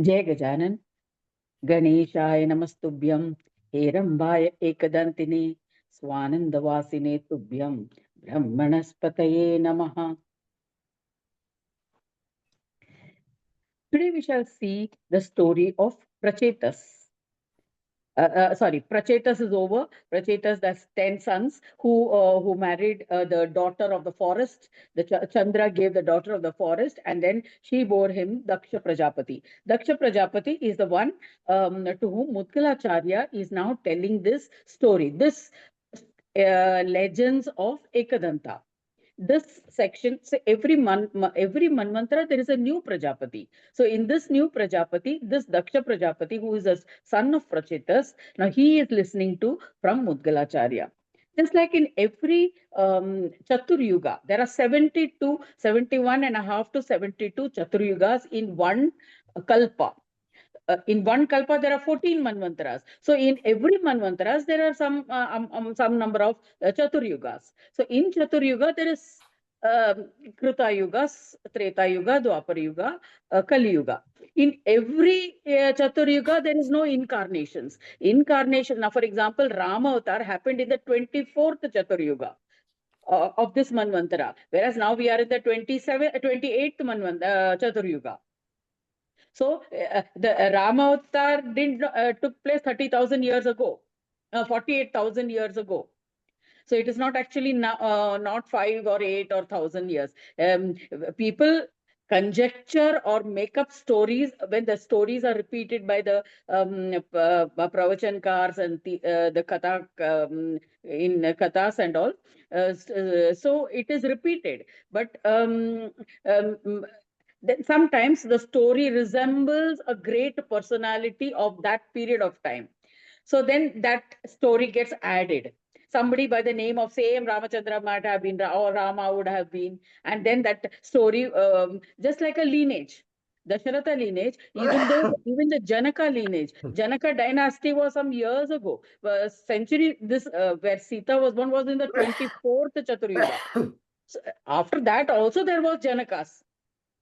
Jai Gajanan, Ganeshaya Namastubhyam, Herambaya Ekadantini, Swanandavasine Tubhyam, Brahmanaspataye Namaha. Today we shall see the story of Prachetas. Prachetas is over. Prachetas, that's 10 sons who married the daughter of the forest. The Chandra gave the daughter of the forest, and then she bore him Daksha Prajapati. Daksha Prajapati is the one to whom Mudgalacharya is now telling this story, this legends of Ekadanta. This section, so every manvantara there is a new Prajapati. So in this new Prajapati, this Daksha Prajapati, who is a son of Prachetas, now he is listening to from Mudgalacharya. Just like in every Chatur Yuga, there are 72, 71 and a half to 72 Chatur Yugas in one Kalpa. In one kalpa there are 14 manvantaras. So in every manvantaras there are some number of chatur yugas. So in chatur yuga there is Kruta Yuga, Treta Yuga, Dwapar Yuga, Kali Yuga. In every Chatur Yuga, there is no incarnations. Incarnation, now for example, Rama Avatar happened in the 24th Chatur Yuga of this Manvantara, whereas now we are in the 28th Chatur Yuga. So the Rama Avatar didn't took place 30,000 years ago, 48,000 years ago. So it is not actually not 5 or 8 or 1,000 years. People conjecture or make up stories when the stories are repeated by the pravachanankars and the katha in kathas and all. So it is repeated, but then sometimes the story resembles a great personality of that period of time. So then that story gets added. Somebody by the name of same Ramachandra might have been, or Rama would have been, and then that story, just like a lineage, Dasharatha lineage, even the Janaka lineage, Janaka dynasty was some years ago. Century this where Sita was born was in the 24th Chaturyuga. So after that also there was Janakas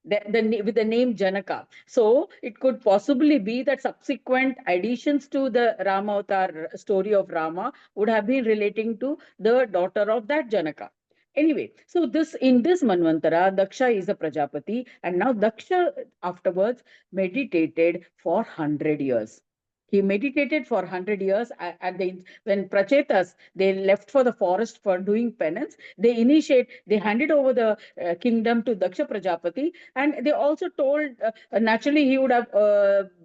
with the name Janaka. So it could possibly be that subsequent additions to the Rama Avatar story of Rama would have been relating to the daughter of that Janaka. Anyway, so this in this Manvantara, Daksha is a Prajapati, and now Daksha afterwards meditated for 100 years. He meditated for 100 years at the when Prachetas they left for the forest for doing penance. They handed over the kingdom to Daksha Prajapati, and they also told naturally he would have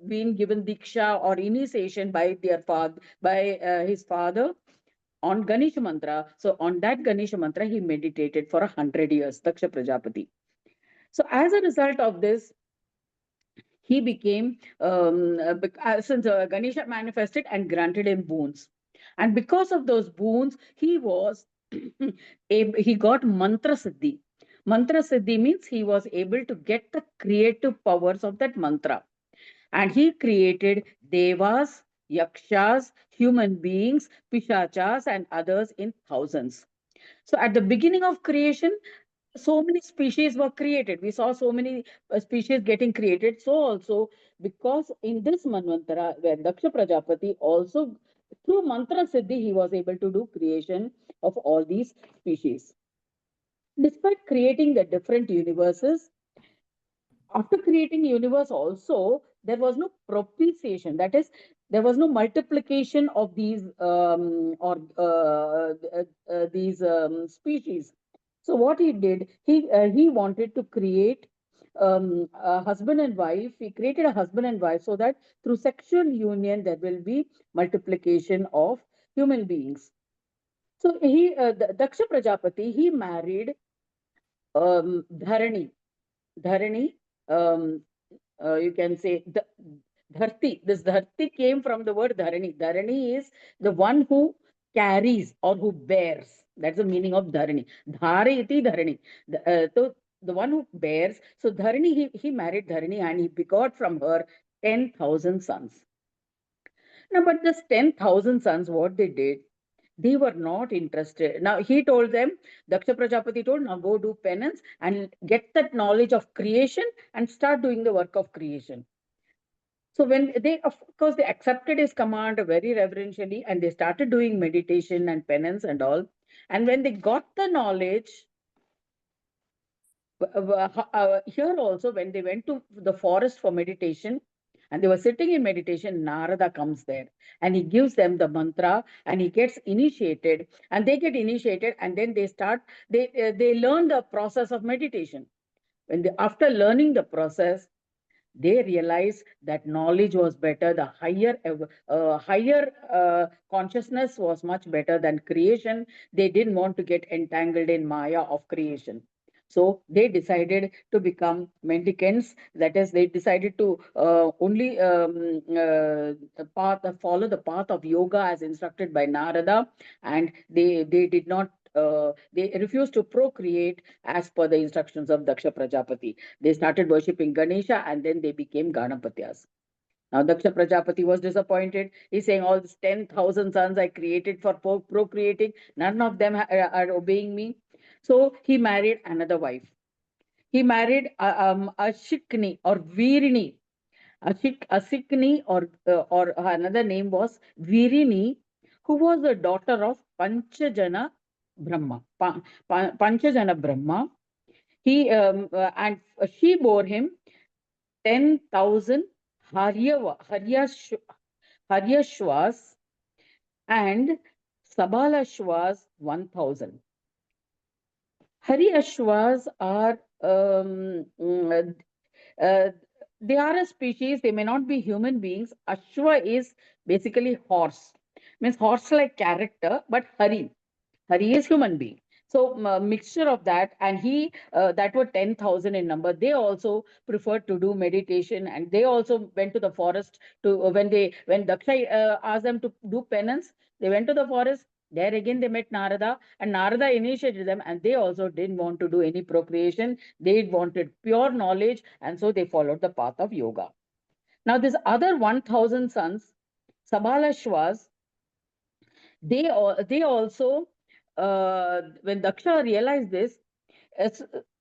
been given diksha or initiation by his father on Ganesha mantra. So on that Ganesha mantra, he meditated for 100 years, Daksha Prajapati. So as a result of this, he became since Ganesha manifested and granted him boons, and because of those boons, he was he got mantra siddhi. Mantra siddhi means he was able to get the creative powers of that mantra, and he created devas, yakshas, human beings, pishachas, and others in thousands. So at the beginning of creation, so many species were created. We saw so many species getting created. So also, because in this Manvantara, where Daksha Prajapati also, through mantra siddhi, he was able to do creation of all these species. Despite creating the different universes, after creating universe also, there was no propitiation. That is, there was no multiplication of these these species. So what he did, he wanted to create a husband and wife. He created a husband and wife so that through sexual union there will be multiplication of human beings. So Daksha Prajapati, he married Dharani. Dharani, um, you can say the dharti. This dharti came from the word dharani. Dharani is the one who carries or who bears. That's the meaning of dharani. Dhari iti dharani. So the one who bears. So dharani, he married dharani and he begot from her 10,000 sons. Now, but this 10,000 sons, what they did, they were not interested. Now he told them, Daksha Prajapati told, now go do penance and get that knowledge of creation and start doing the work of creation. So when they, of course, they accepted his command very reverentially, and they started doing meditation and penance and all. And when they got the knowledge, here also, when they went to the forest for meditation, and they were sitting in meditation, Narada comes there and he gives them the mantra, and he gets initiated, and they get initiated, and then they start, they learn the process of meditation. When they, after learning the process, they realized that knowledge was better. The higher consciousness was much better than creation. They didn't want to get entangled in Maya of creation. So they decided to become mendicants. That is, they decided to only follow the path of yoga as instructed by Narada, and they did not. They refused to procreate as per the instructions of Daksha Prajapati. They started worshipping Ganesha, and then they became Ganapatyas. Now, Daksha Prajapati was disappointed. He's saying, all these 10,000 sons I created for procreating, none of them are obeying me. So he married another wife. He married Ashikni or Virini. Asikni or another name was Virini, who was the daughter of Panchajana Brahma. Panchajana Brahma. And she bore him 10,000 Haryashwas and Sabalashwas 1,000. Haryashwas are uh, they are a species. They may not be human beings. Ashwa is basically horse, means horse-like character, but Hari is human being. So mixture of that, and he that were 10,000 in number. They also preferred to do meditation, and they also went to the forest to when Daksha asked them to do penance. They went to the forest. There again they met Narada, and Narada initiated them, and they also didn't want to do any procreation. They wanted pure knowledge, and so they followed the path of yoga. Now, this other 1,000 sons, Sabalashwas, they also when Daksha realized this, it's,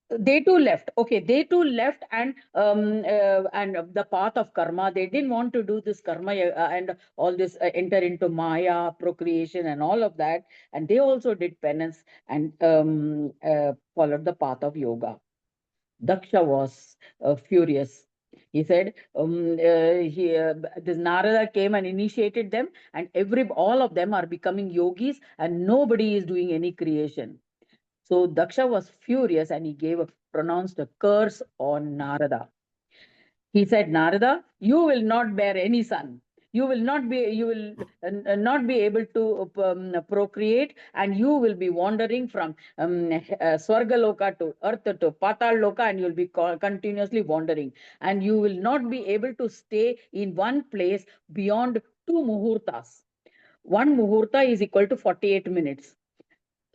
they too left. Okay, they too left, and the path of karma. They didn't want to do this karma and all this enter into Maya, procreation, and all of that. And they also did penance and followed the path of yoga. Daksha was furious. He said, this Narada came and initiated them, and all of them are becoming yogis, and nobody is doing any creation. So Daksha was furious, and he pronounced a curse on Narada. He said, Narada, you will not bear any son. You will not be able to procreate, and you will be wandering from Swarga Loka to Earth to Patal Loka, and you'll be continuously wandering. And you will not be able to stay in one place beyond 2 muhurtas. One muhurta is equal to 48 minutes.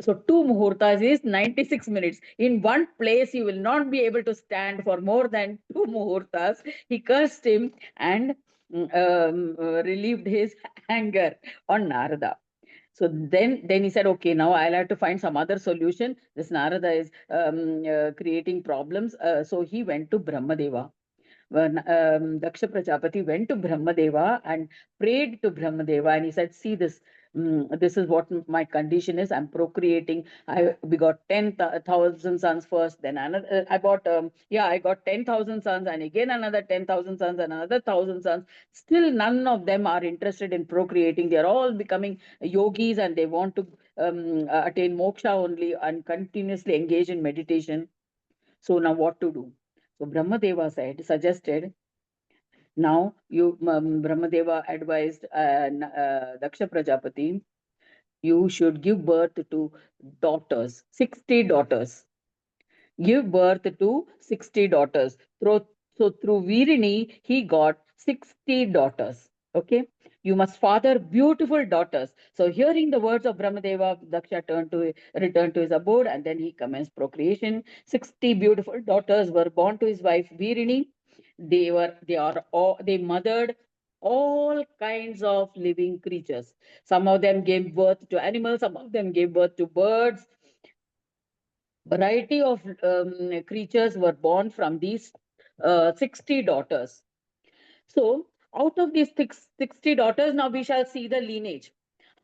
So 2 muhurtas is 96 minutes. In one place, you will not be able to stand for more than 2 muhurtas. He cursed him and relieved his anger on Narada. So then he said, okay, now I'll have to find some other solution. This Narada is creating problems. So he went to Brahmadeva. When Daksha Prajapati went to Brahmadeva and prayed to Brahmadeva, and he said, see this, this is what my condition is. I'm procreating. We got 10,000 sons first, then another, I got 10,000 sons, and again another 10,000 sons, and another 1,000 sons. Still none of them are interested in procreating. They're all becoming yogis, and they want to attain moksha only and continuously engage in meditation. So now what to do? So Brahmadeva suggested, now Brahmadeva advised Daksha Prajapati, you should give birth to daughters, 60 daughters. Give birth to 60 daughters. So through Virini, he got 60 daughters. Okay. You must father beautiful daughters. So hearing the words of Brahmadeva, Daksha returned to his abode, and then he commenced procreation. 60 beautiful daughters were born to his wife Virini. They mothered all kinds of living creatures. Some of them gave birth to animals, some of them gave birth to birds. Variety of creatures were born from these 60 daughters. So Out of these 60 daughters, now we shall see the lineage,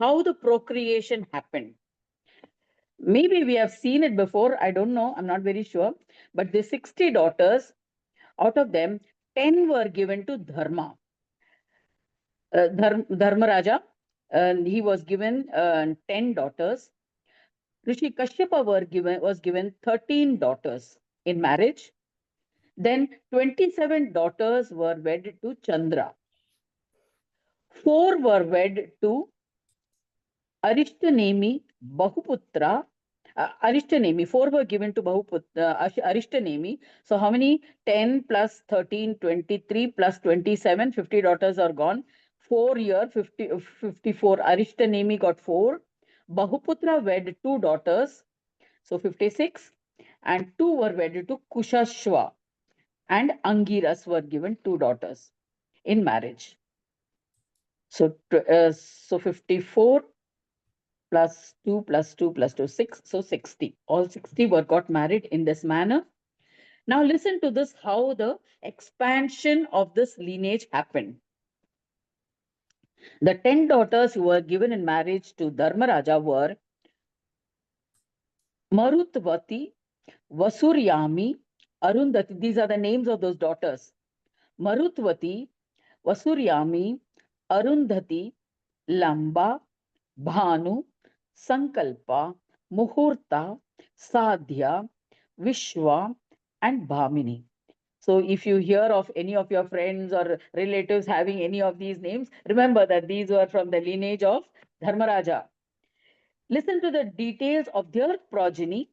how the procreation happened. Maybe we have seen it before, I don't know, I'm not very sure. But the 60 daughters, out of them, 10 were given to Dharma. Dharmaraja, he was given 10 daughters. Rishi Kashyapa was given 13 daughters in marriage. Then 27 daughters were wed to Chandra. 4 were wed to Arishtanemi Bahuputra. Arishtanemi, 4 were given to Bahuputra, Arishtanemi. So how many? 10 plus 13, 23 plus 27, 50 daughters are gone. 4 year, 54. Arishtanemi got 4. Bahuputra wed 2 daughters, so 56. And 2 were wedded to Kushashva. And Angiras were given 2 daughters in marriage. So 54 plus 2 plus 2 plus 2, 6. So 60. All 60 were got married in this manner. Now listen to this, how the expansion of this lineage happened. The 10 daughters who were given in marriage to Dharmaraja were Marutvati, Vasuryami, Arundhati. These are the names of those daughters. Marutvati, Vasuryami, Arundhati, Lamba, Bhanu, Sankalpa, Muhurta, Sadhya, Vishwa, and Bhamini. So if you hear of any of your friends or relatives having any of these names, remember that these were from the lineage of Dharmaraja. Listen to the details of their progeny.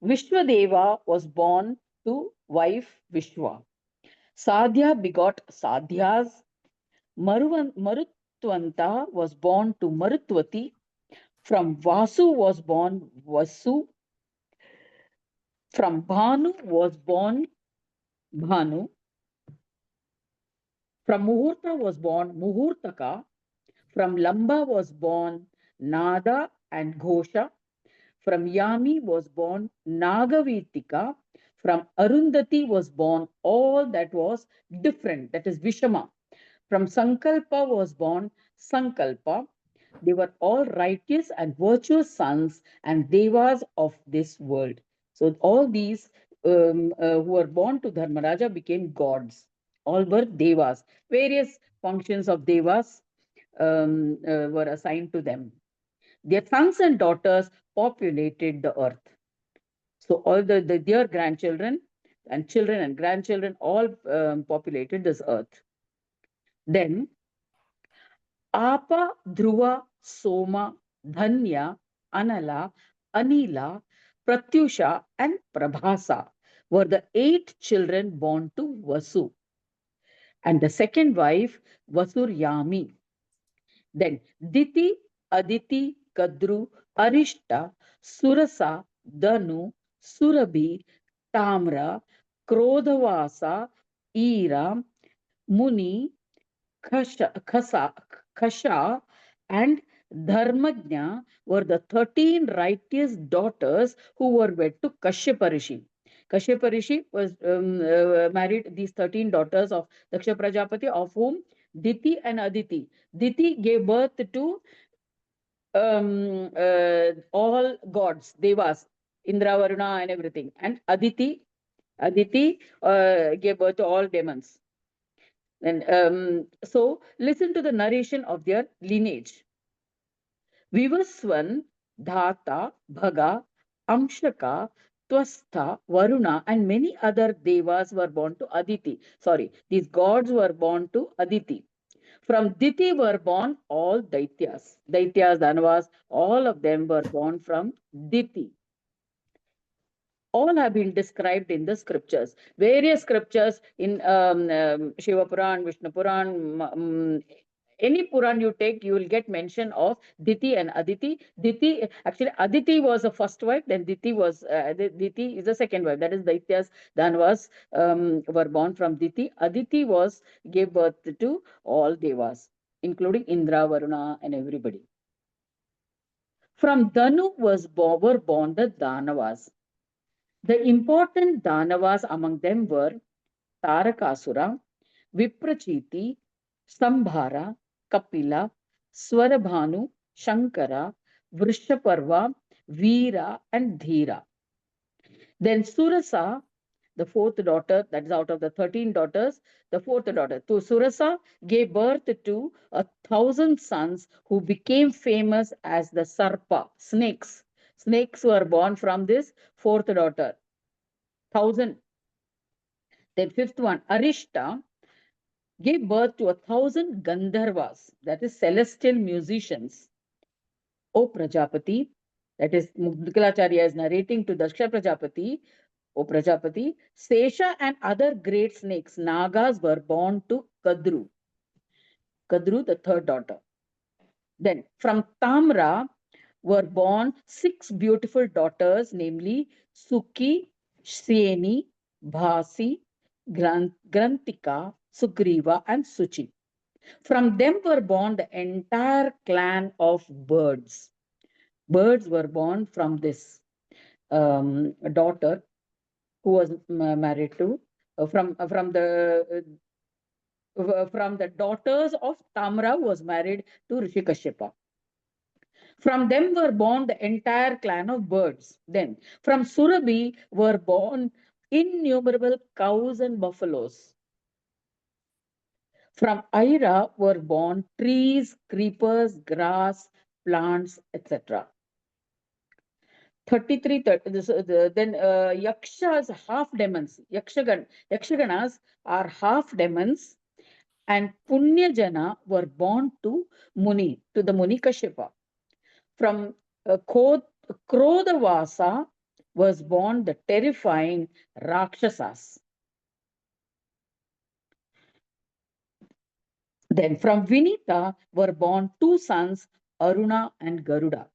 Vishwadeva was born to wife Vishwa. Sadhya begot Sadhyas. Marutwanta was born to Marutvati. From Vasu was born Vasu. From Bhanu was born Bhanu. From Muhurta was born Muhurtaka. From Lamba was born Nada and Ghosha. From Yami was born Nagavitika. From Arundhati was born all that was different, that is Vishama. From Sankalpa was born Sankalpa. They were all righteous and virtuous sons and devas of this world. So all these who were born to Dharmaraja became gods. All were devas. Various functions of devas were assigned to them. Their sons and daughters populated the earth. So all their grandchildren and children and grandchildren all populated this earth. Then Apa, Dhruva, Soma, Dhanya, Anala, Anila, Pratyusha, and Prabhasa were the 8 children born to Vasu. And the second wife, Vasuryami. Then Diti, Aditi, Kadru, Arishta, Surasa, Danu, Surabhi, Tamra, Krodhavasa, Ira, Muni, Kasha, and Dharmajna were the 13 righteous daughters who were wed to Kashyapa Rishi. Kashyapa Rishi was married these 13 daughters of Daksha Prajapati, of whom Diti and Aditi. Diti gave birth to all gods, devas, Indra, Varuna, and everything. And Aditi gave birth to all demons. And so listen to the narration of their lineage. Vivaswan, Dhata, Bhaga, Amshaka, Twastha, Varuna, and many other devas were born to Aditi. Sorry, these gods were born to Aditi. From Diti were born all Daityas. Daityas, Danavas, all of them were born from Diti. All have been described in the scriptures. Various scriptures in Shiva Puran, Vishnu Puran, any Puran you take, you will get mention of Diti and Aditi. Diti, actually, Aditi was the first wife, then Diti is the second wife. That is Daityas, Danavas were born from Diti. Aditi gave birth to all Devas, including Indra, Varuna, and everybody. From Danu were born the Danavas. The important Danavas among them were Tarakasura, Viprachiti, Sambhara, Kapila, Swarabhanu, Shankara, Vrishaparva, Veera, and Dhira. Then Surasa, the fourth daughter, that is out of the 13 daughters, the fourth daughter. So Surasa gave birth to 1,000 sons who became famous as the Sarpa, snakes. Snakes were born from this fourth daughter. 1,000. Then fifth one, Arishta, gave birth to 1,000 Gandharvas, that is celestial musicians. O Prajapati, that is Mudgalacharya is narrating to Daksha Prajapati, O Prajapati, Sesha and other great snakes, Nagas, were born to Kadru. Kadru, the third daughter. Then from Tamra were born 6 beautiful daughters, namely Suki, Shreni, Bhasi, Grantika, Sugriva, and Suchi. From them were born the entire clan of birds. Birds were born from this daughter who was married to from the daughters of Tamra, who was married to Rishi Kashyapa. From them were born the entire clan of birds. Then from Surabhi were born innumerable cows and buffaloes. From Aira were born trees, creepers, grass, plants, etc. 33, then Yakshas, half demons. Yakshaganas are half demons, and Punyajana were born to Muni, to the Muni Kashyapa. From Krodavasa was born the terrifying Rakshasas. Then from Vinita were born 2 sons, Aruna and Garuda.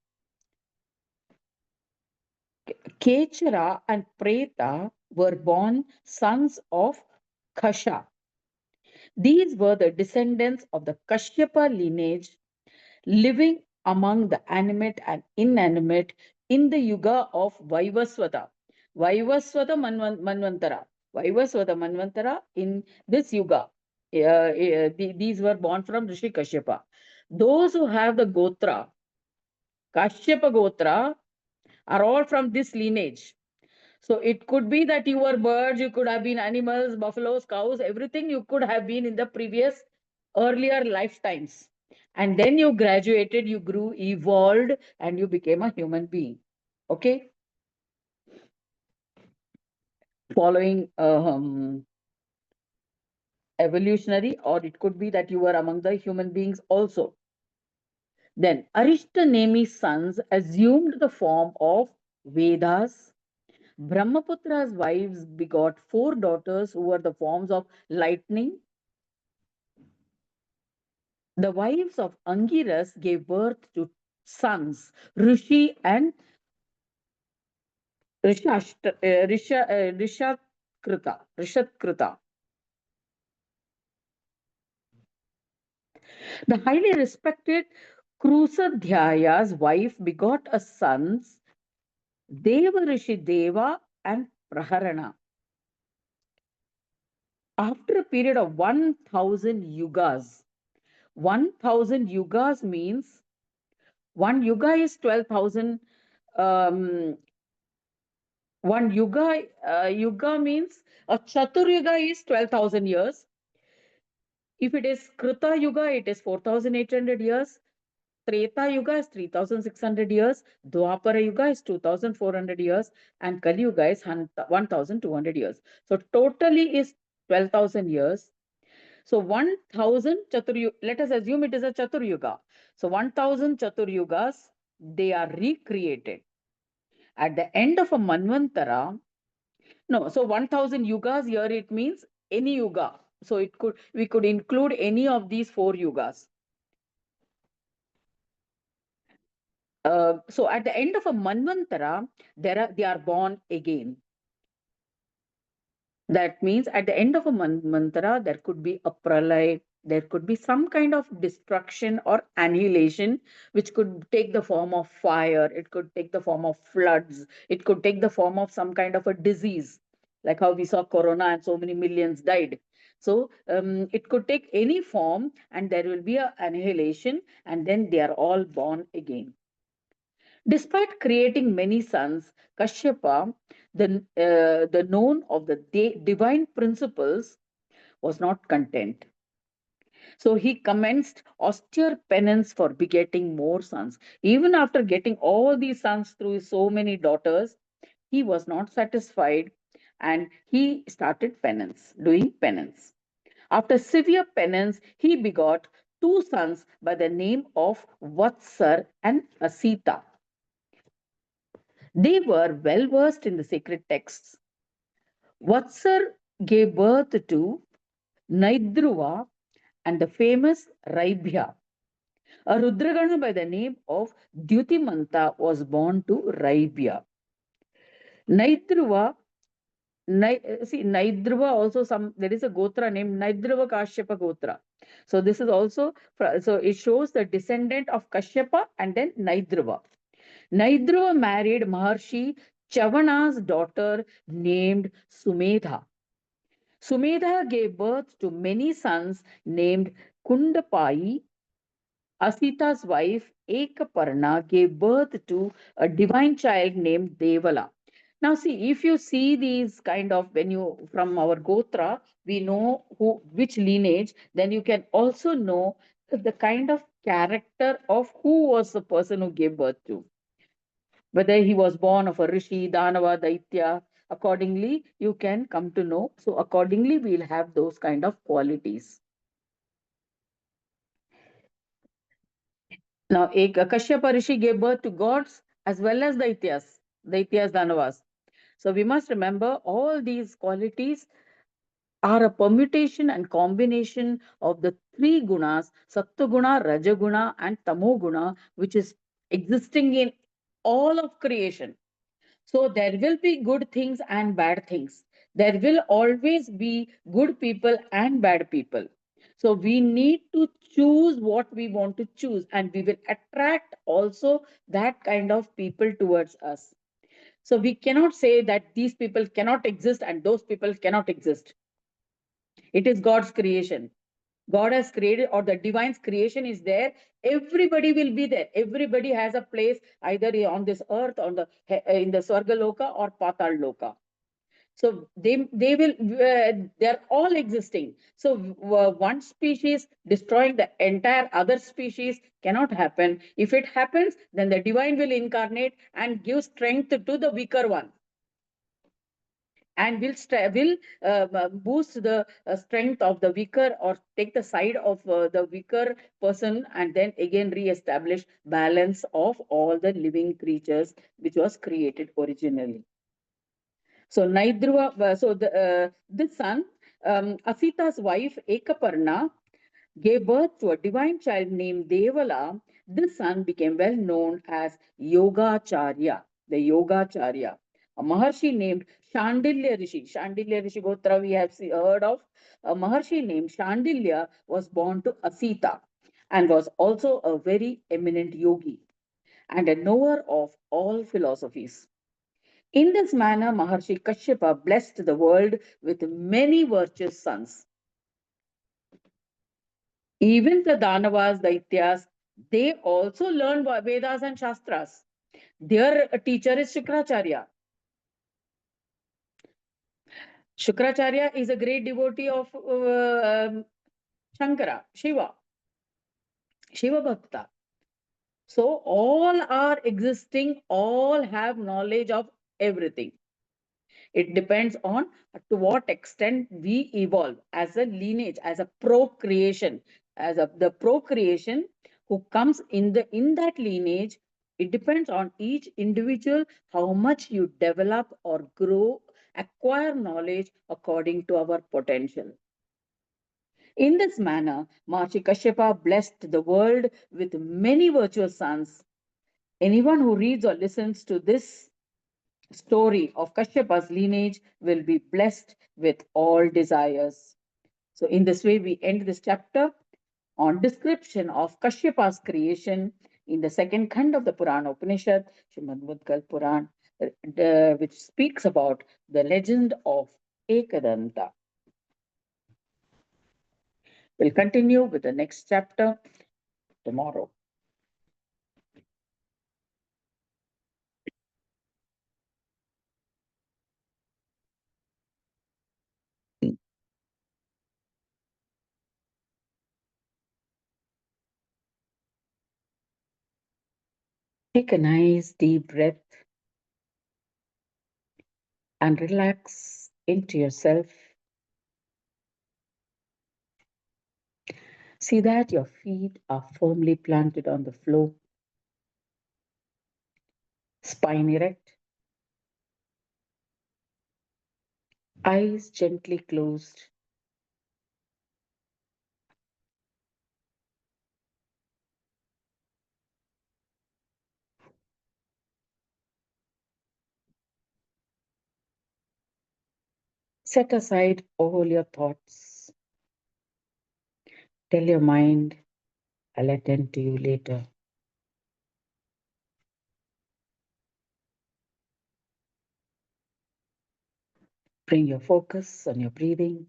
Kechara and Preta were born sons of Kasha. These were the descendants of the Kashyapa lineage living among the animate and inanimate in the yuga of Vaivasvata. Vaivasvata Manvantara. Vaivasvata Manvantara in this yuga. These were born from Rishi Kashyapa. Those who have the Gotra, Kashyapa Gotra, are all from this lineage. So it could be that you were birds, you could have been animals, buffaloes, cows, everything you could have been in the previous earlier lifetimes. And then you graduated, you grew, evolved, and you became a human being. Okay? Following evolutionary, or it could be that you were among the human beings also. Then Arishtanemi's sons assumed the form of Vedas. Brahmaputra's wives begot 4 daughters who were the forms of lightning. The wives of Angiras gave birth to sons, Rishi and Rishatkrita. The highly respected Krusadhyaya's wife begot a sons, Deva Rishi Deva and Praharana. After a period of 1,000 yugas, 1,000 yugas means one yuga is 12,000. One yuga means a Chatur Yuga is 12,000 years. If it is Krita Yuga, it is 4,800 years. Treta Yuga is 3,600 years. Dwapara Yuga is 2,400 years. And Kali Yuga is 1,200 years. So totally is 12,000 years. So 1,000 Chatur Yuga, let us assume it is a Chatur Yuga. So 1,000 Chatur Yugas, they are recreated. At the end of a Manvantara, no, so 1,000 yugas here, it means any yuga. So we could include any of these 4 yugas. So at the end of a Manvantara, they are born again. That means at the end of a Manvantara, there could be a pralay, there could be some kind of destruction or annihilation, which could take the form of fire, it could take the form of floods, it could take the form of some kind of a disease, like how we saw corona and so many millions died. So it could take any form, and there will be an annihilation, and then they are all born again. Despite creating many sons, Kashyapa, the known of the divine principles, was not content. So he commenced austere penance for begetting more sons. Even after getting all these sons through so many daughters, he was not satisfied, and he started penance, doing penance. After severe penance, he begot two sons by the name of Vatsar and Asita. They were well versed in the sacred texts. Vatsar gave birth to Naidruva and the famous Raibhya. A Rudragana by the name of Dyutimanta was born to Raibhya. Naidruva, Naidruva also there is a Gotra named Naidruva Kashyapa Gotra. So this is also, so it shows the descendant of Kashyapa and then Naidruva. Naidruva married Maharshi Chavana's daughter named Sumedha. Sumedha gave birth to many sons named Kundapai. Asita's wife Ekaparna gave birth to a divine child named Devala. Now, see, if you see these kind of, when you from our Gotra, we know which lineage, then you can also know the kind of character of who was the person who gave birth to. Whether he was born of a Rishi, Danava, Daitya, accordingly, you can come to know. So, accordingly, we'll have those kind of qualities. Now, Kashyapa Rishi gave birth to gods as well as Daityas, Danavas. So, we must remember all these qualities are a permutation and combination of the three gunas, Sattva-guna, Rajaguna, and Tamoguna, which is existing in all of creation. So there will be good things and bad things. There will always be good people and bad people. So we need to choose what we want to choose, and we will attract also that kind of people towards us. So we cannot say that these people cannot exist and those people cannot exist. It is God's creation. God has created, or the divine's creation is there. Everybody will be there. Everybody has a place either on this earth, on the in the Swarga Loka or Patal Loka. So they're all existing. So one species destroying the entire other species cannot happen. If it happens, then the divine will incarnate and give strength to the weaker one, and will boost the strength of the weaker, or take the side of the weaker person, and then again re-establish balance of all the living creatures which was created originally. So Naidruva, this son, Asita's wife Ekaparna, gave birth to a divine child named Devala. This son became well known as Yogacharya, the Yogacharya. A Maharshi named Shandilya Rishi. Shandilya Rishi Gotra we have heard of. A Maharshi named Shandilya was born to Asita and was also a very eminent yogi and a knower of all philosophies. In this manner, Maharshi Kashyapa blessed the world with many virtuous sons. Even the Danavas, Daityas, they also learn Vedas and Shastras. Their teacher is Shukracharya. Shukracharya is a great devotee of Shankara, Shiva Bhakta. So all are existing, all have knowledge of everything. It depends on to what extent we evolve as a lineage, as a procreation, the procreation who comes in that lineage. It depends on each individual how much you develop or grow, acquire knowledge according to our potential. In this manner, Maharishi Kashyapa blessed the world with many virtuous sons. Anyone who reads or listens to this story of Kashyapa's lineage will be blessed with all desires. So, in this way, we end this chapter on description of Kashyapa's creation in the second khand of the Purana Upanishad, Srimad Mudgal Puran, which speaks about the legend of Ekadanta. We'll continue with the next chapter tomorrow. Take a nice deep breath and relax into yourself. See that your feet are firmly planted on the floor, spine erect, eyes gently closed. Set aside all your thoughts. Tell your mind, I'll attend to you later. Bring your focus on your breathing.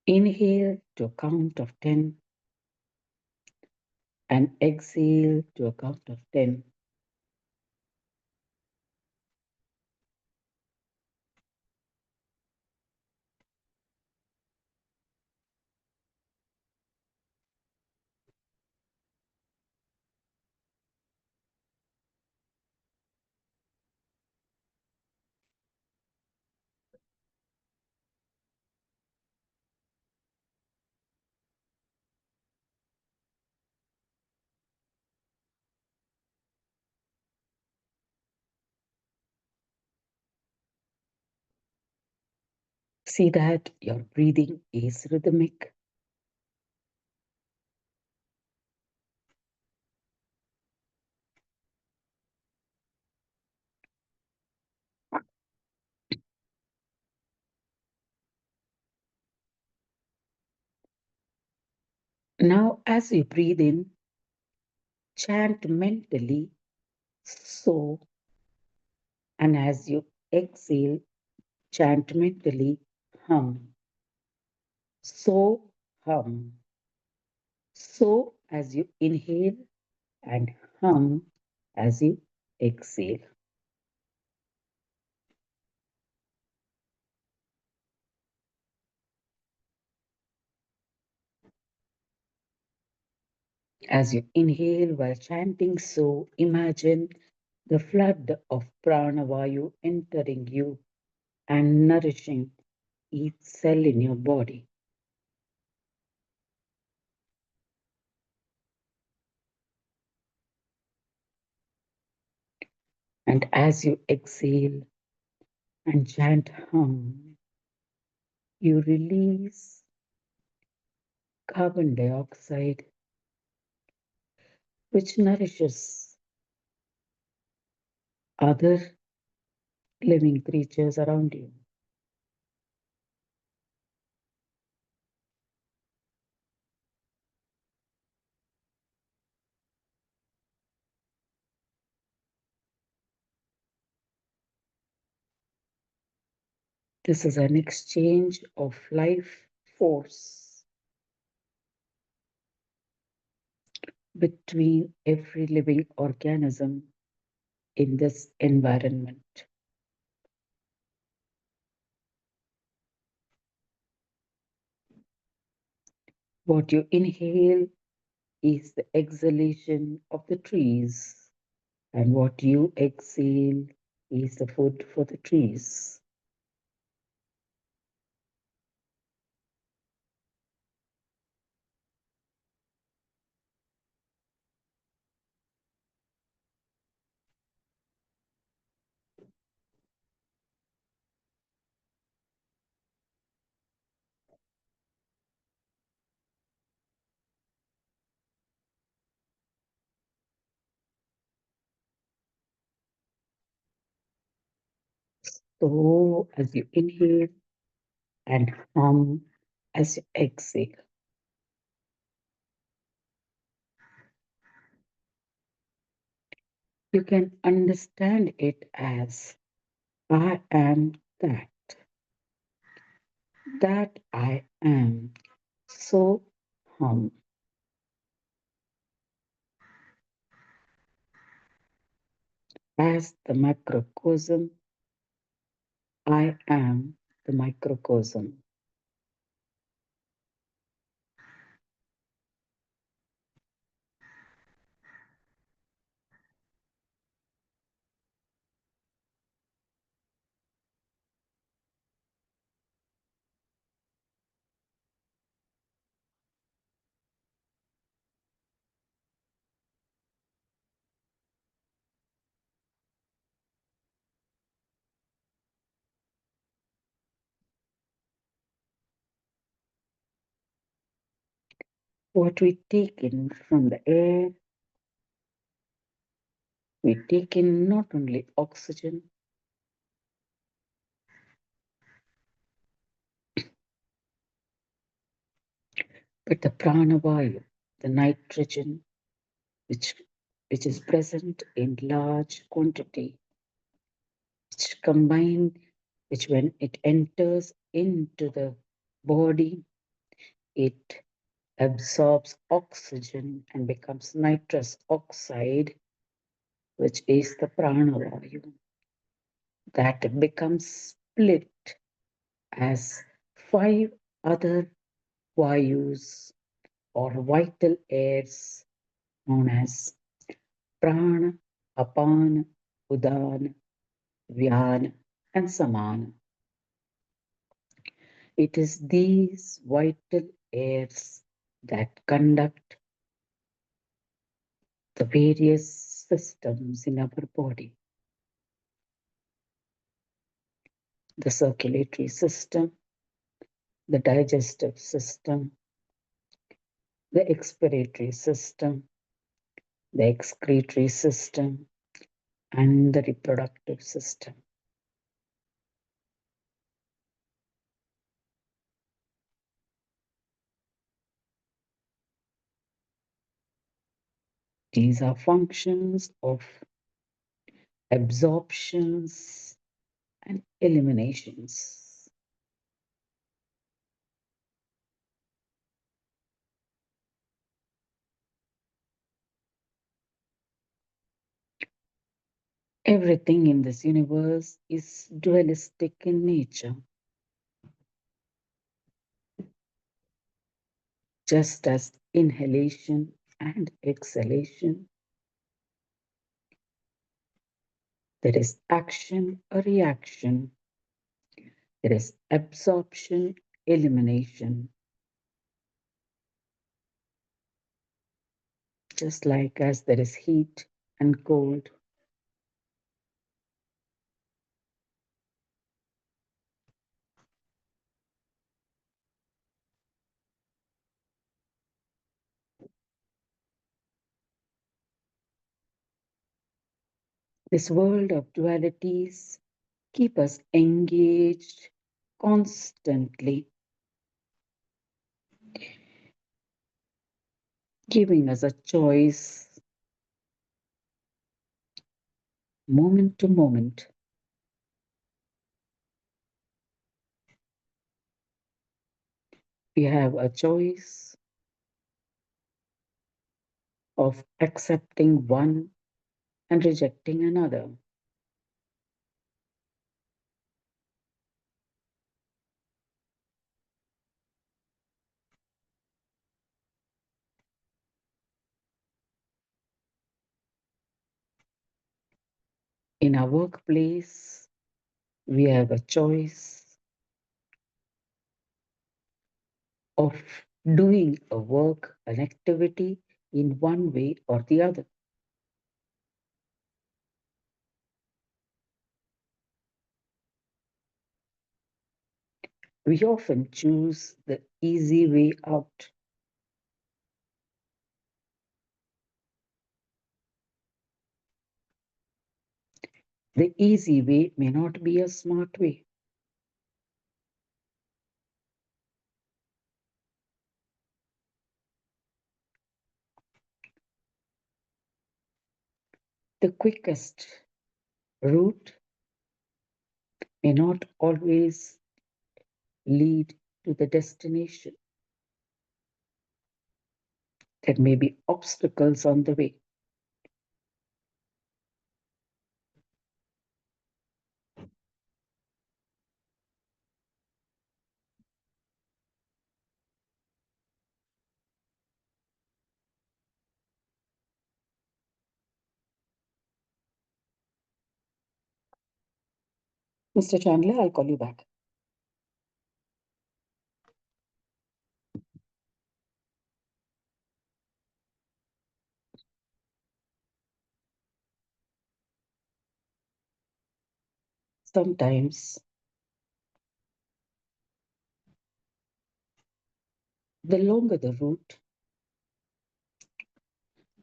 Inhale to a count of 10 and exhale to a count of 10. See that your breathing is rhythmic. Now, as you breathe in, chant mentally so, and as you exhale, chant mentally hum. So, hum. So, as you inhale and hum as you exhale. As you inhale while chanting so, imagine the flood of pranavayu entering you and nourishing each cell in your body. And as you exhale and chant hum, you release carbon dioxide, which nourishes other living creatures around you. This is an exchange of life force between every living organism in this environment. What you inhale is the exhalation of the trees, and what you exhale is the food for the trees. So, as you inhale and hum as you exhale. You can understand it as I am that, that I am. So hum. As the macrocosm, I am the microcosm. What we take in from the air, we take in not only oxygen, but the pranavayu, the nitrogen, which, which is present in large quantity, which combine, which when it enters into the body, it absorbs oxygen and becomes nitrous oxide, which is the pranavayu. That becomes split as 5 other vayus or vital airs known as prana, apana, udana, vyana, and samana. It is these vital airs that conduct the various systems in our body. The circulatory system, the digestive system, the expiratory system, the excretory system, and the reproductive system. These are functions of absorptions and eliminations. Everything in this universe is dualistic in nature. Just as inhalation and exhalation, there is action or reaction, there is absorption, elimination. Just like as there is heat and cold, this world of dualities keep us engaged constantly, giving us a choice moment to moment. We have a choice of accepting one and rejecting another. In our workplace, we have a choice of doing a work, an activity in one way or the other. We often choose the easy way out. The easy way may not be a smart way. The quickest route may not always lead to the destination. There may be obstacles on the way. Mr. Chandler, I'll call you back. Sometimes the longer the route,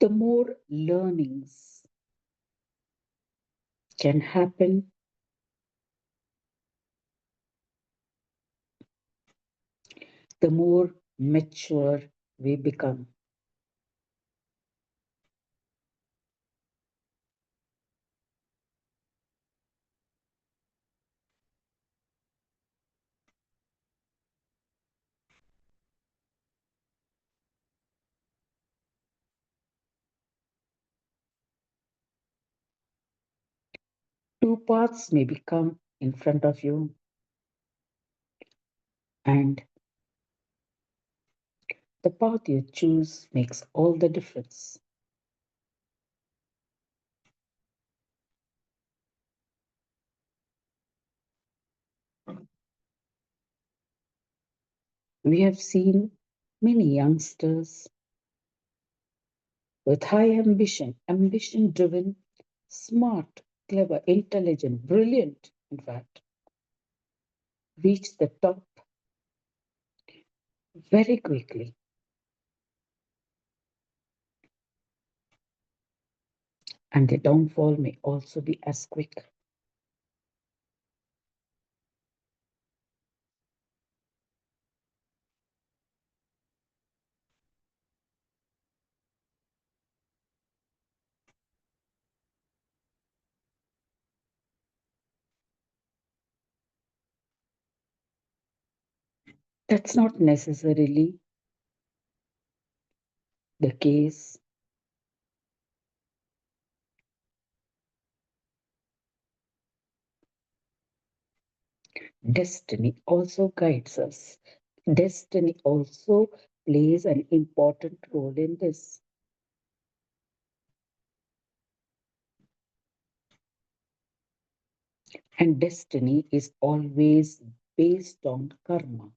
the more learnings can happen, the more mature we become. Two paths may become in front of you, and the path you choose makes all the difference. We have seen many youngsters with high ambition driven, smart, clever, intelligent, brilliant, in fact, reach the top very quickly. And the downfall may also be as quick. That's not necessarily the case. Destiny also guides us. Destiny also plays an important role in this. And destiny is always based on karma.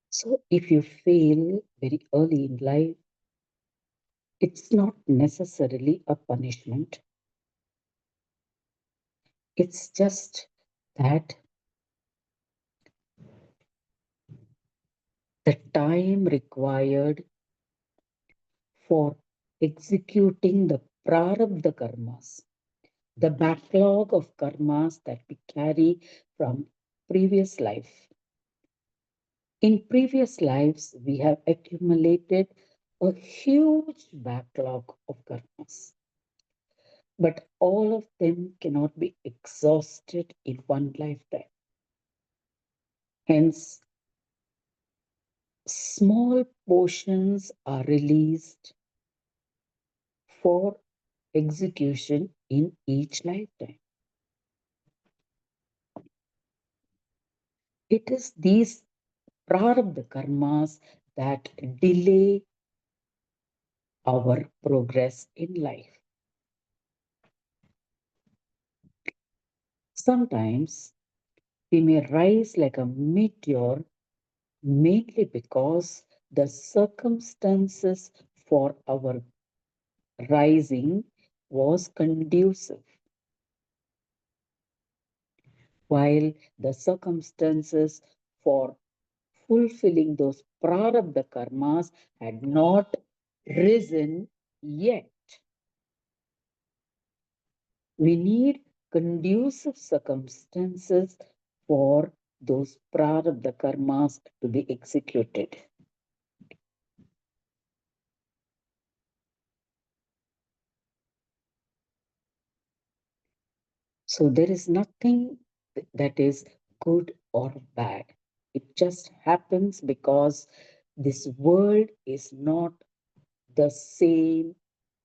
So if you fail very early in life, it's not necessarily a punishment. It's just that the time required for executing the prarabdha karmas, the backlog of karmas that we carry from previous life. In previous lives, we have accumulated a huge backlog of karmas, but all of them cannot be exhausted in one lifetime. Hence, small portions are released for execution in each lifetime. It is these prarabdha karmas that delay our progress in life. Sometimes we may rise like a meteor mainly because the circumstances for our rising was conducive, while the circumstances for fulfilling those prarabdha karmas had not risen yet. We need conducive circumstances for those prarabdha karmas to be executed. So there is nothing that is good or bad. It just happens because this world is not the same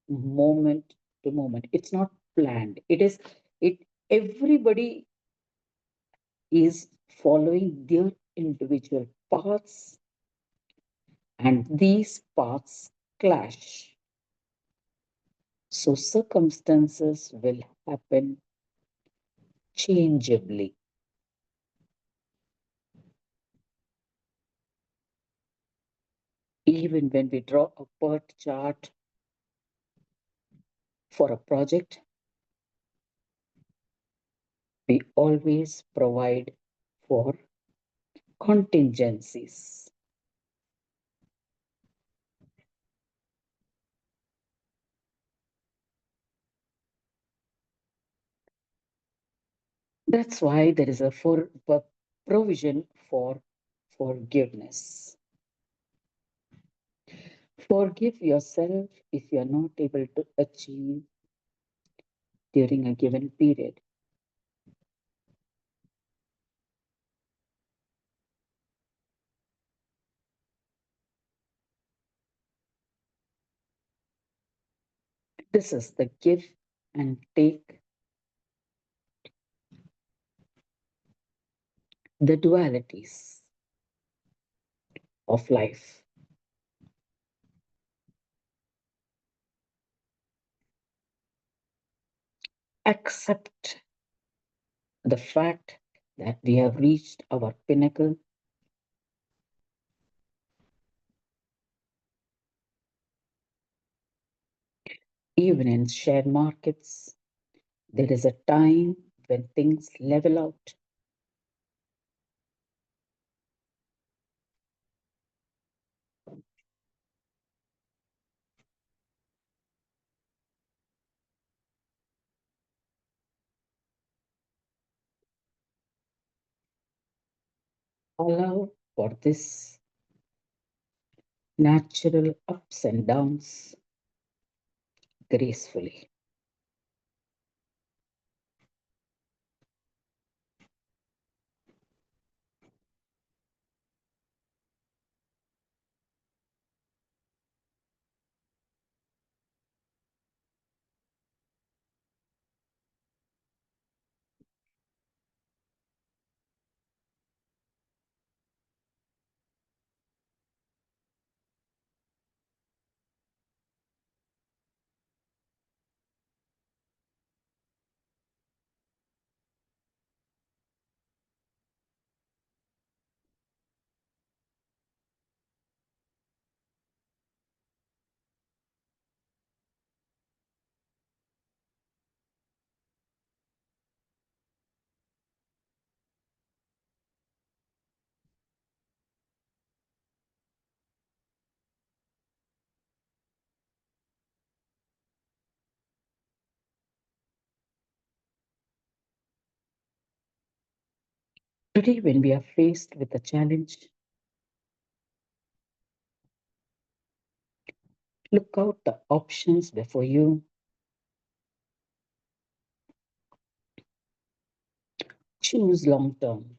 moment to moment. It's not planned. It everybody is following their individual paths, and these paths clash. So circumstances will happen changeably. Even when we draw a PERT chart for a project, we always provide for contingencies. That's why there is a provision for forgiveness. Forgive yourself if you are not able to achieve during a given period. This is the give and take, the dualities of life. Accept the fact that we have reached our pinnacle. Even in share markets, there is a time when things level out. Allow for this natural ups and downs gracefully. Today, when we are faced with a challenge, look out the options before you, choose long term,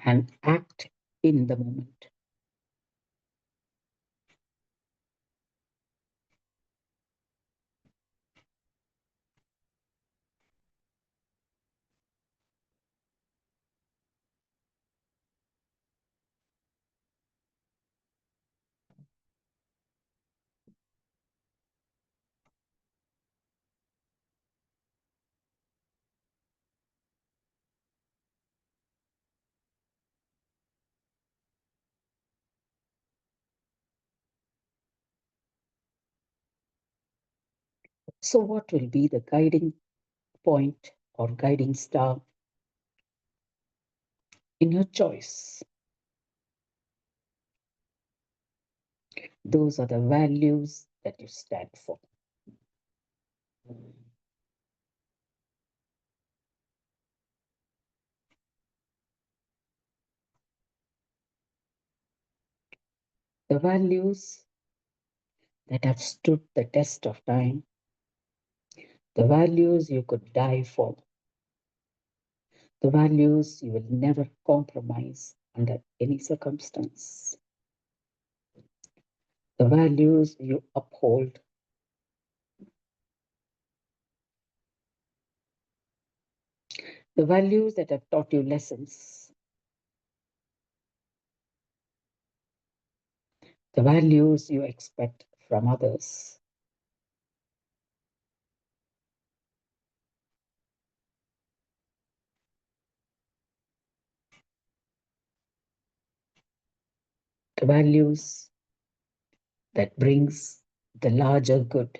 and act in the moment. So, what will be the guiding point or guiding star in your choice? Those are the values that you stand for. The values that have stood the test of time, the values you could die for, the values you will never compromise under any circumstance, the values you uphold, the values that have taught you lessons, the values you expect from others. The values that brings the larger good.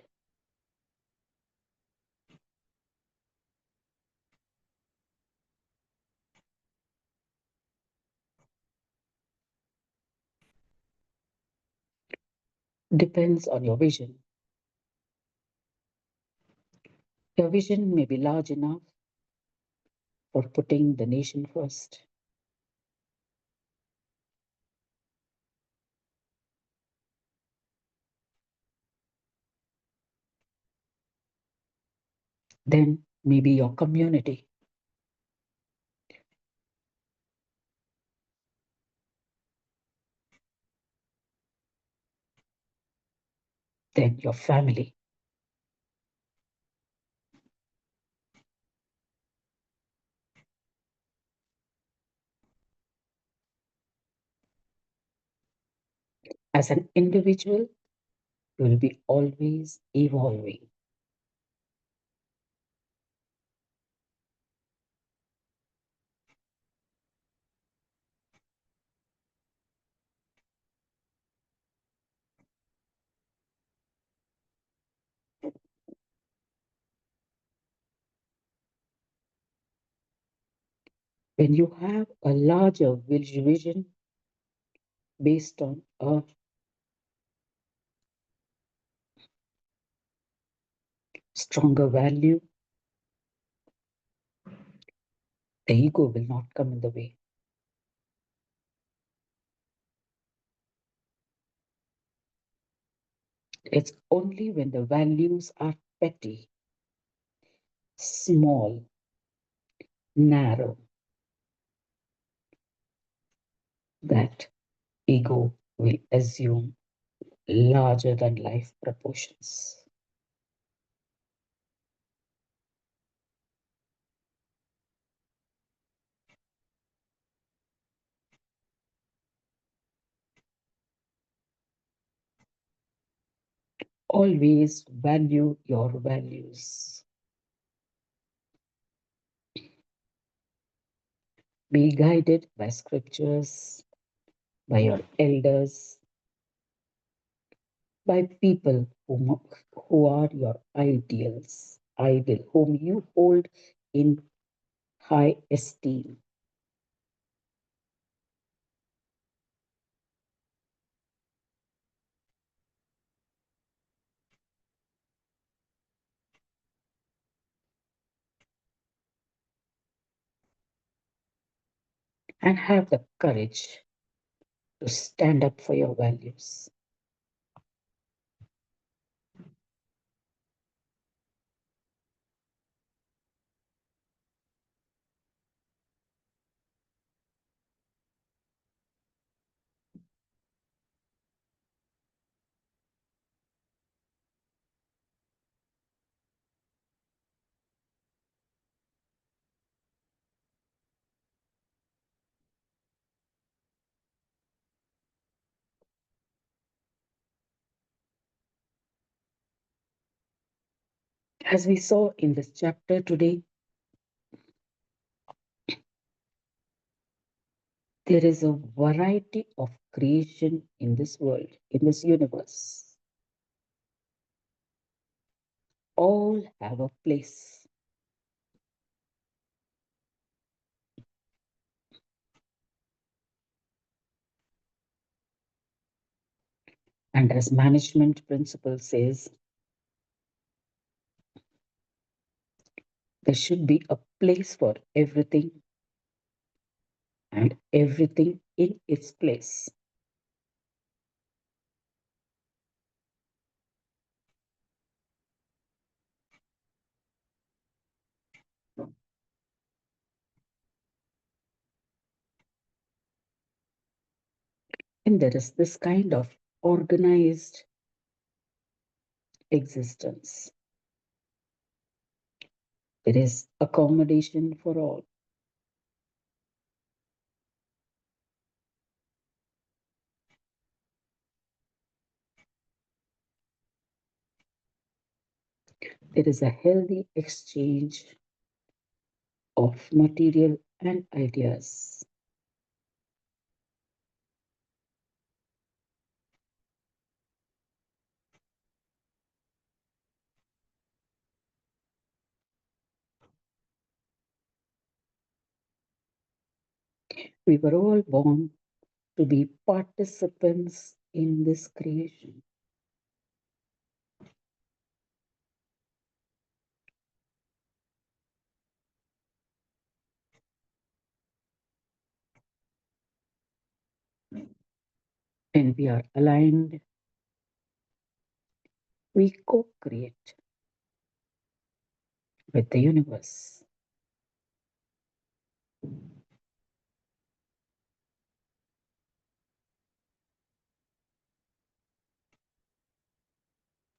Depends on your vision. Your vision may be large enough for putting the nation first. Then maybe your community. Then your family. As an individual, you will be always evolving. When you have a larger vision based on a stronger value, the ego will not come in the way. It's only when the values are petty, small, narrow, that ego will assume larger than life proportions. Always value your values. Be guided by scriptures, by your elders, by people who are your whom you hold in high esteem. And have the courage to stand up for your values. As we saw in this chapter today, there is a variety of creation in this world, in this universe. All have a place. And as management principle says, there should be a place for everything and everything in its place. And there is this kind of organized existence. There is accommodation for all. There is a healthy exchange of material and ideas. We were all born to be participants in this creation. And we are aligned, we co create with the universe.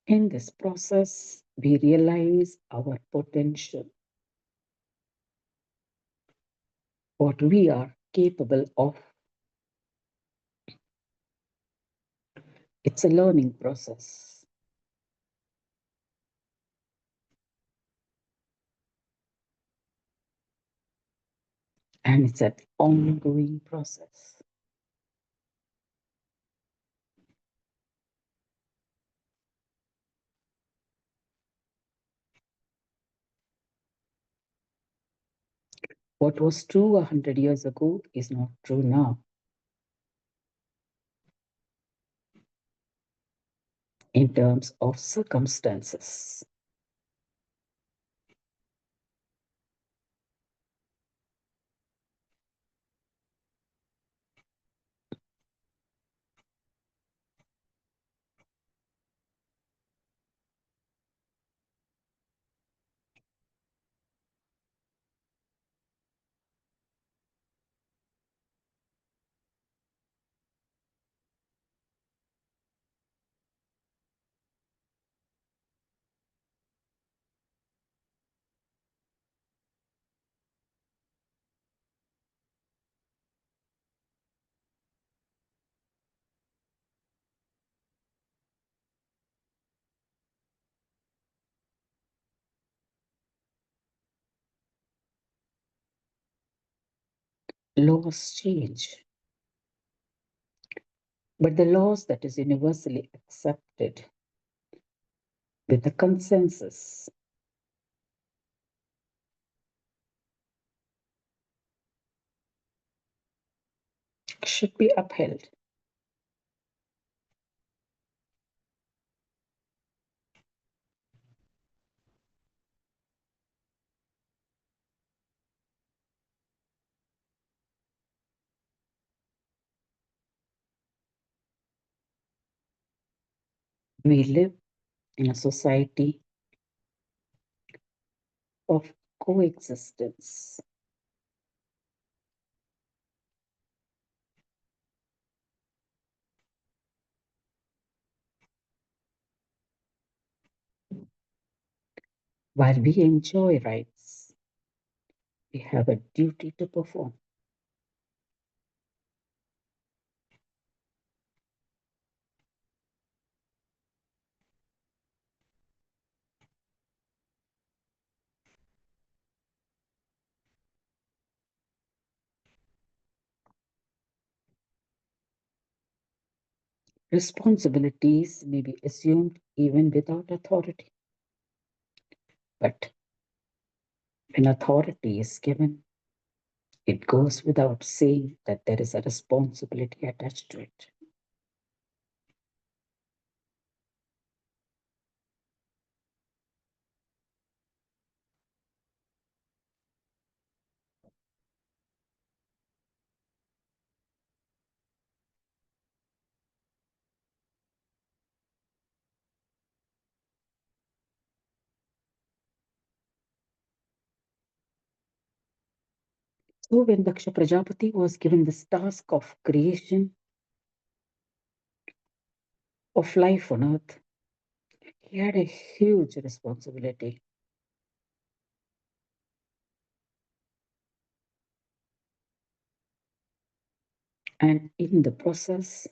In this process, we realize our potential, what we are capable of. It's a learning process, and it's an ongoing process. What was true 100 years ago is not true now. In terms of circumstances, laws change, but the laws that is universally accepted with the consensus should be upheld. We live in a society of coexistence. While we enjoy rights, we have a duty to perform. Responsibilities may be assumed even without authority. But when authority is given, it goes without saying that there is a responsibility attached to it. So when Daksha Prajapati was given this task of creation, of life on earth, he had a huge responsibility. And in the process,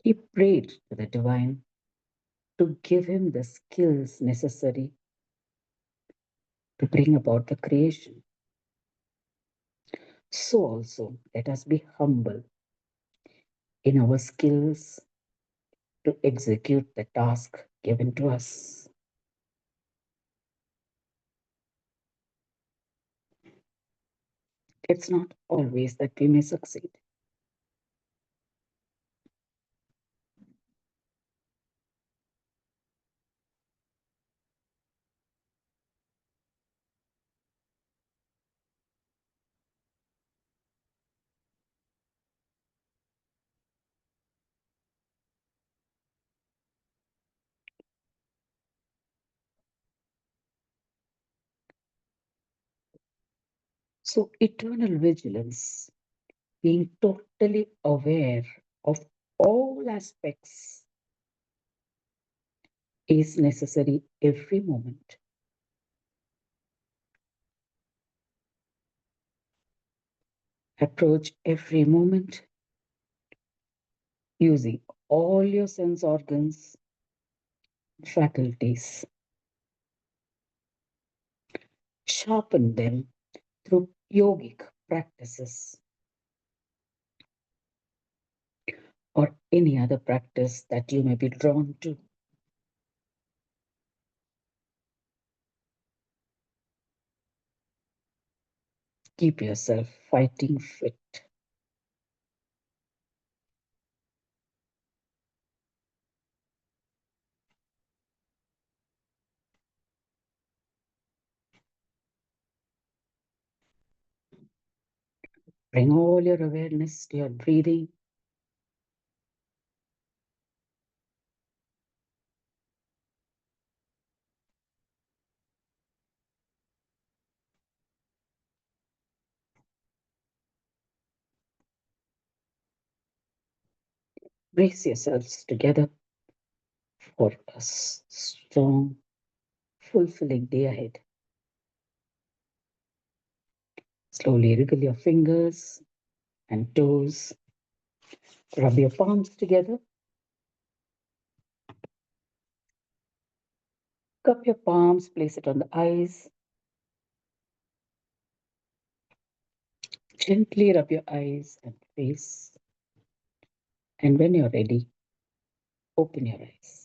he prayed to the divine to give him the skills necessary to bring about the creation. So also, let us be humble in our skills to execute the task given to us. It's not always that we may succeed. So, eternal vigilance, being totally aware of all aspects, is necessary every moment. Approach every moment using all your sense organs, faculties. Sharpen them through yogic practices or any other practice that you may be drawn to. Keep yourself fighting fit. Bring all your awareness to your breathing. Brace yourselves together for a strong, fulfilling day ahead. Slowly wriggle your fingers and toes. Rub your palms together. Cup your palms, place it on the eyes. Gently rub your eyes and face. And when you're ready, open your eyes.